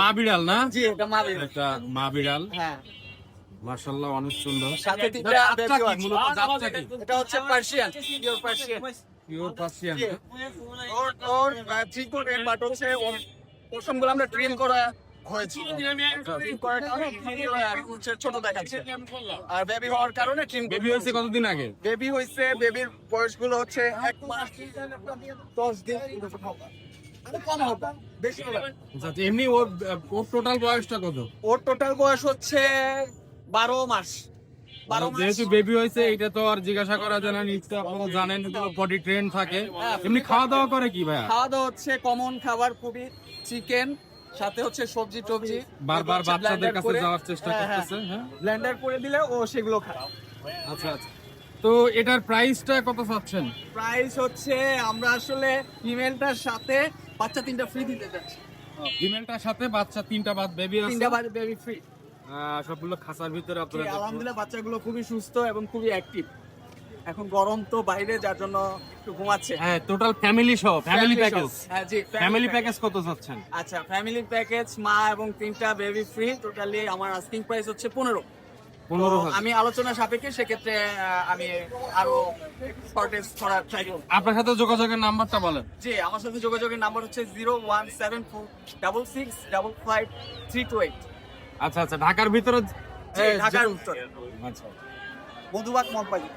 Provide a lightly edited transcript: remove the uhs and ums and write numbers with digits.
মা বিড়াল না? জি, এটা মা বিড়াল। এটা মা বিড়াল, হ্যাঁ, মাশাআল্লাহ অনেক সুন্দর। সাথে তিনটা জাতটা বেবিও কি? আছে। মূলত জাতটা কি? এটা হচ্ছে Persian, pure Persian. Pure Persian. ওর চিকন এর বাট হচ্ছে ওর পশমগুলো আমরা ট্রিম করা হয়েছে। ট্রিম করার কারণে হচ্ছে ছোট দেখাচ্ছে। আর বেবি হওয়ার কারণে ট্রিম বেবি হয়েছে কতদিন আগে? বেবি হয়েছে, বেবির বয়সগুলো হচ্ছে 1 মাস 10 দিন। আরে কম হবে, বেশি হবে। আচ্ছা, এমনি ওর টোটাল বয়সটা কত? ওর টোটাল বয়স হচ্ছে 12 মাস। 12 মাস। যেহেতু বেবি হয়েছে এটা তো আর জিজ্ঞাসা করা যায় না, নিশ্চয়ই আপনারা জানেন বডি ট্রেন থাকে। এমনি খাওয়া দাওয়া করে কি ভাইয়া? খাওয়া দাওয়া হচ্ছে কমন খাবার খুবই, চিকেন সাথে হচ্ছে সবজি টবজি। বারবার বাচ্চাদের কাছে যাওয়ার চেষ্টা করতেছে। হ্যাঁ, ব্লেন্ডার করে দিলে ও সেগুলো খায়। আচ্ছা আচ্ছা। তো এটার প্রাইসটা কত চাচ্ছেন? প্রাইস হচ্ছে আমরা আসলে ফিমেলটার সাথে বাচ্চা 3টা ফ্রি দিতে যাচ্ছি। ফিমেলটার সাথে বাচ্চা 3টা বেবি আছে। 3টা বেবি ফ্রি। সবগুলো খাঁচার ভিতরে আপনারা দেখুন। আলহামদুলিল্লাহ বাচ্চাগুলো খুবই সুস্থ এবং খুবই অ্যাক্টিভ। এখন গরম তো বাইরে, যার জন্য একটু ঘুমাচ্ছে। হ্যাঁ, টোটাল ফ্যামিলি সহ, ফ্যামিলি প্যাকেজ। হ্যাঁ জি, ফ্যামিলি প্যাকেজ কত চাচ্ছেন? আচ্ছা, ফ্যামিলি প্যাকেজ মা এবং 3টা বেবি ফ্রি, টোটালি আমার আস্কিং প্রাইস হচ্ছে 15। 15,000। আমি আলোচনা সাপেক্ষে সেক্ষেত্রে আমি আরো শর্টেজ করার ট্রাই করব। আপনার সাথে যোগাযোগের নাম্বারটা বলেন। জি, আমার সাথে যোগাযোগের নাম্বার হচ্ছে 01746655328। আচ্ছা আচ্ছা, ঢাকার ভিতরে? ঢাকার উত্তরে, আচ্ছা। মধুবাগ মলবাড়ি।